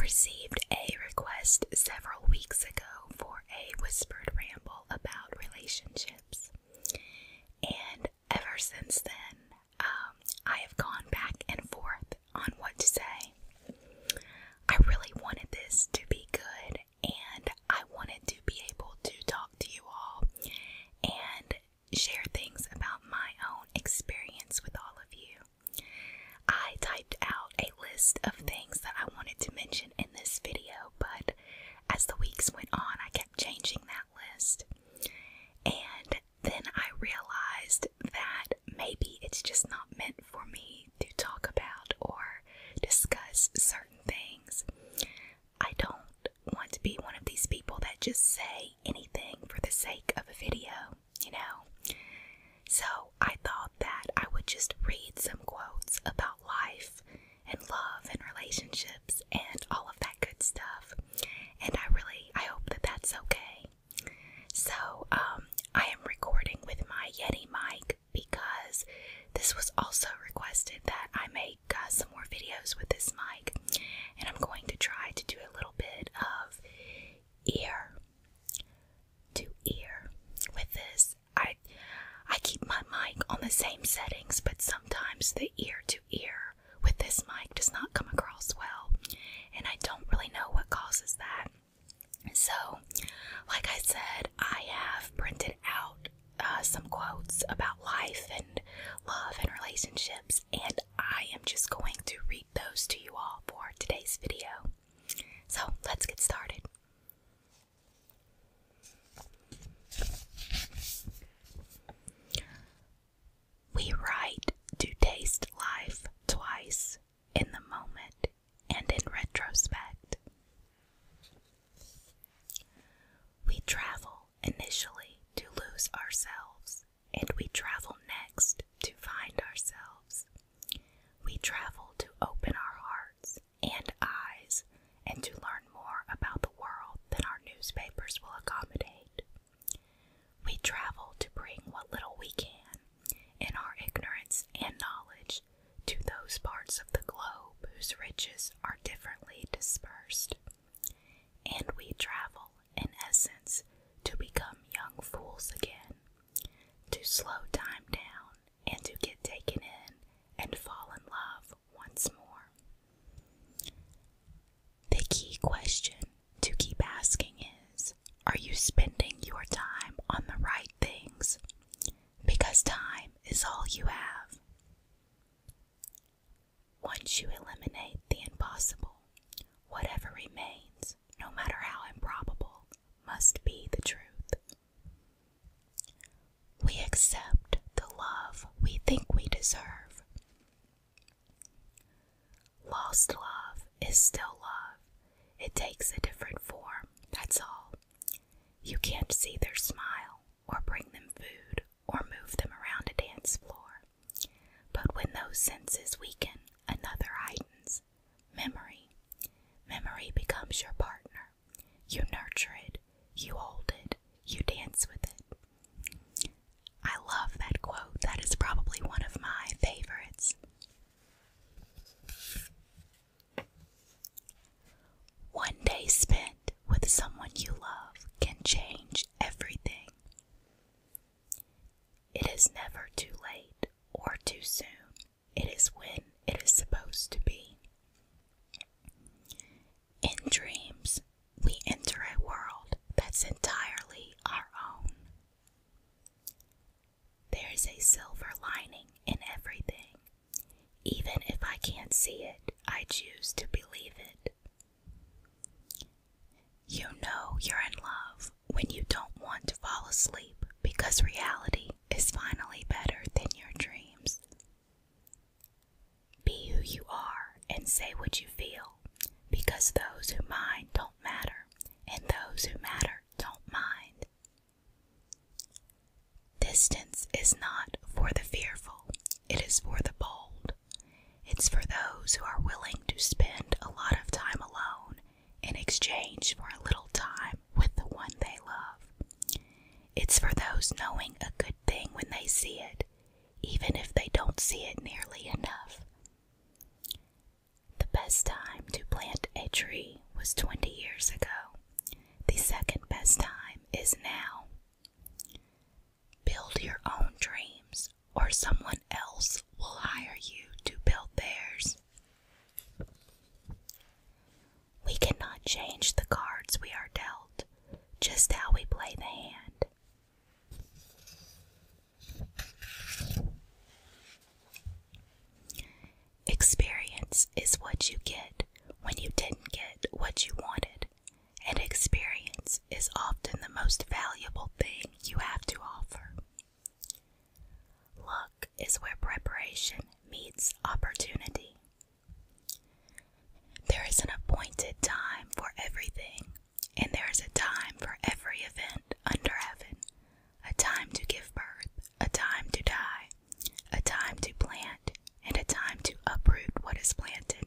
received a request several weeks ago for a whispered ramble about relationships, and ever since then, I have gone back and forth on what to say. I really wanted this to be good, and I wanted to be able to talk to you all and share things about my own experience with all of you. I typed out a list of things that I wanted to mention in this video, but as the weeks went on, I kept changing that list. And then I realized that maybe it's just not meant for me to talk about or discuss certain things. I don't want to be one of these people that just say anything for the sake of a video, you know? So I thought that I would just read some quotes about life and love and relationships and all of that good stuff. And I hope that that's okay. So, I am recording with my Yeti mic because this was also requested that I make some more videos with this mic. And I'm going to try to do a little bit of ear to ear with this. I keep my mic on the same settings, but sometimes the ear to ear with this mic does not come across well, and I don't really know what causes that. So, like I said, I have printed out some quotes about life and love and relationships, and I am just going to read those to you all for today's video. So, let's get started. We write to taste life twice, in the moment and in retrospect. We travel initially to lose ourselves, and we travel next to find ourselves. We travel to open our hearts and eyes and to learn more about the world than our newspapers will accommodate. We travel to bring what little we can in our ignorance and knowledge to those parts of the globe whose riches are differently dispersed. And we travel, in essence, to become young fools again, to slow time down and to get taken in and fall in love once more. The key question to keep asking is, are you spending your time on the right things? Because time is all you have. Once you eliminate the impossible, whatever remains, no matter how improbable, must be the truth. We accept the love we think we deserve. Lost love is still love. It takes a different form, that's all. You can't see their smile, or bring them food, or move them around a dance floor. But when those senses weaken, another heightens. Memory. Memory becomes your partner. You nurture it, you hold it, you dance with it. I love that quote. That is probably one of my favorites. One day spent with someone you love can change everything. It is never too late or too soon. It is when it is supposed to be. In dreams, we enter a world that's entirely our own. There is a silver lining in everything. Even if I can't see it, I choose to believe it. You know you're in love when you don't want to fall asleep because reality is finally better than your dreams. Be who you are and say what you feel, because those who mind don't matter, and those who matter don't mind. Distance is not for the fearful, it is for the bold. It's for those who are willing to spend a lot of time alone in exchange for a little time with the one they love. It's for those knowing a good thing when they see it, even if they don't see it nearly enough. The best time to plant a tree was 20 years ago. The second best time is now. Build your own dreams, or someone else will hire you to build theirs. We cannot change the cards we are dealt, just how we play the hand. Experience is what you get when you didn't get what you wanted, and experience is often the most valuable thing you have to offer. Luck is where preparation meets opportunity. There is an appointed time for everything, and there is a time for every event under heaven. A time to give birth, a time to die, a time to plant, and a time to uproot what is planted.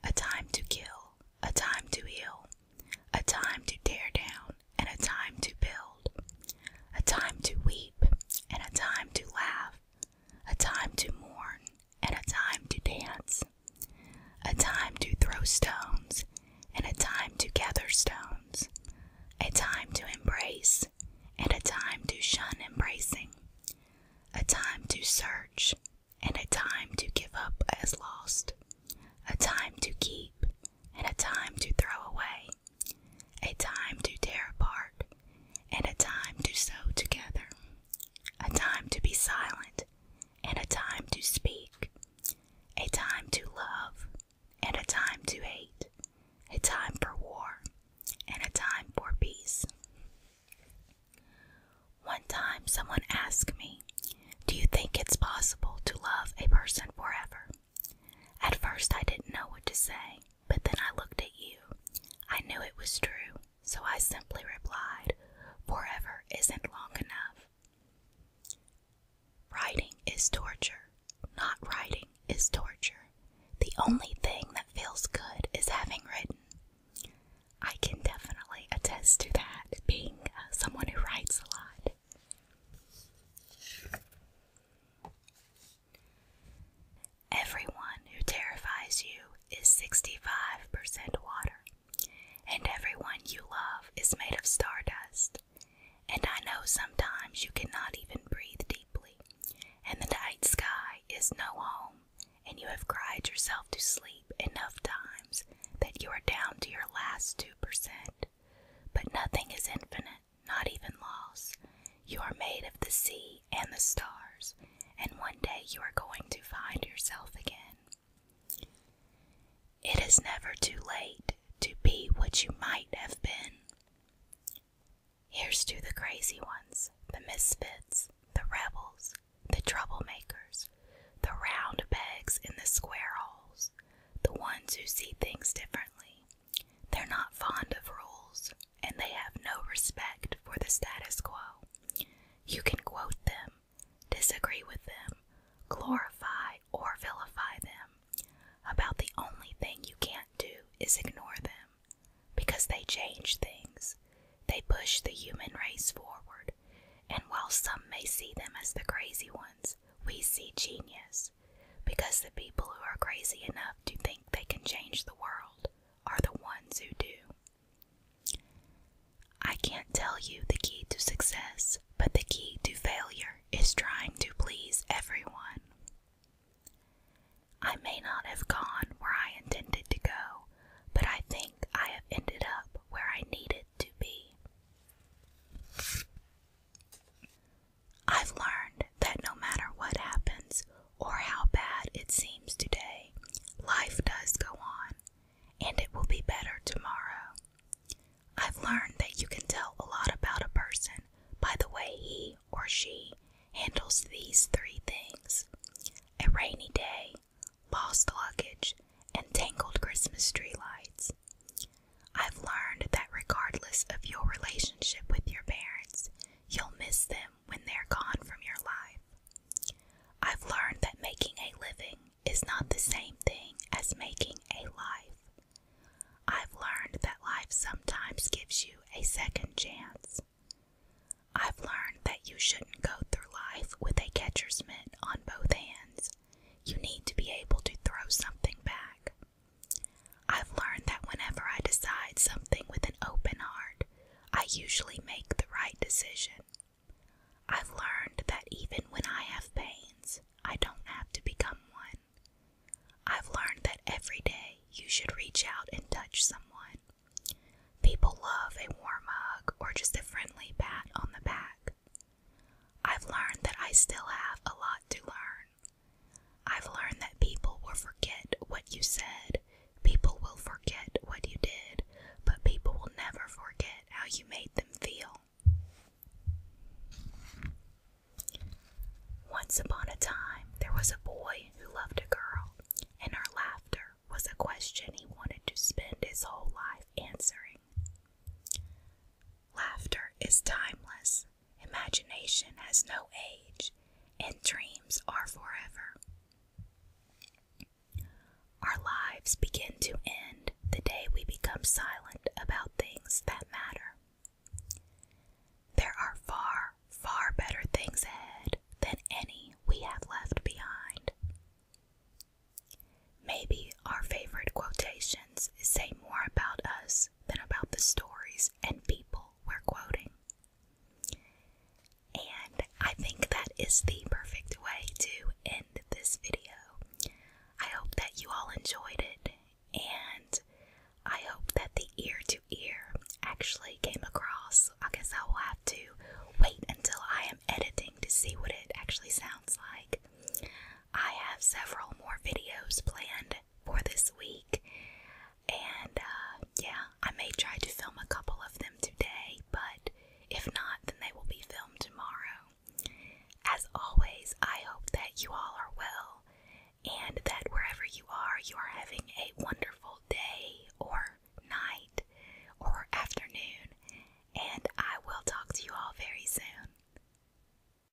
A time to kill, a time to heal, a time to tear down, and a time to build. A time to weep, and a time to laugh. A time to mourn, and a time to dance. A time to throw stones, and a time to gather stones. A time to embrace, and a time to shun embracing. A time to search, and a time to give up as lost. A time to keep, and a time to throw away. A time to tear apart, and a time to sew together. A time to be silent, and a time to speak. A time to love, and a time to hate. A time for war, and a time for peace. One time someone asked me, "Do you think it's possible to love a person forever?" At first I didn't know what to say, but then I looked at you. I knew it was true, so I simply replied, "Forever isn't long enough." Writing is torture. Not writing is torture. The only thing that feels good is having written. I can definitely attest to that, being someone who writes a lot. Everyone who terrifies you is 65% water, and everyone you love is made of stardust. And I know sometimes you cannot even breathe deeply, and the night sky is no home, and you have cried yourself to sleep enough times that you are down to your last 2%. But nothing is infinite, not even loss. You are made of the sea and the stars, and one day you are going to find yourself again. It is never too late to be what you might have been. Here's to the crazy ones, the misfits, the rebels, the troublemakers, the round pegs in the square holes, the ones who see things differently. They're not fond of rules, and they have no respect for the status quo. You can quote them, disagree with them, glorify or vilify them. About the only thing you can't do is ignore them, because they change things. They push the human race forward, and while some may see them as the crazy ones, we see genius, because the people who are crazy enough to think they can change the world are the ones who do. I can't tell you the key to success, but the key to failure is trying to please everyone. I may not have gone where I intended to go, but I think I have ended up where I needed to be. I've learned that no matter what happens or how bad it seems today, life does go on, and it will be better tomorrow. I've learned that you can tell a lot about a person by the way he or she handles these 3 things: a rainy day, lost luggage, and tangled Christmas tree lights. I've learned that regardless of your relationship with your parents, you'll miss them when they're gone from your life. I've learned that making a living is not the same thing as making a life. I've learned that life sometimes gives you a second chance. I've learned that you shouldn't go through life with a catcher's mitt on both hands. You need to be able to throw something back. decide something with an open heart, I usually make the right decision. I've learned that even when I have pains, I don't have to become one. I've learned that every day you should reach out and touch someone. People love a warm hug or just a friendly pat on the back. I've learned that I still have a lot to learn. I've learned that people will forget what you said, people will forget what you did, but people will never forget how you made them feel. Once upon a time, there was a boy who loved a girl, and her laughter was a question he wanted to spend his whole life answering. Laughter is timeless, imagination has no age, and dreams are forever. Our lives begin to end the day we become silent about things that matter. There are far, far better things ahead than any we have left behind. Maybe our favorite quotations say more about us than about the stories and people we're quoting. And I think that is the perfect way to end this video. I hope that you all enjoyed it, and I hope that the ear to ear actually came across. I guess I will have to wait until I am editing to see what it actually sounds like. I have several more videos planned for this week, and yeah, I may try to film a couple of them today, but if not, then they will be filmed tomorrow. As always, I hope that you all are well, and that wherever you are having a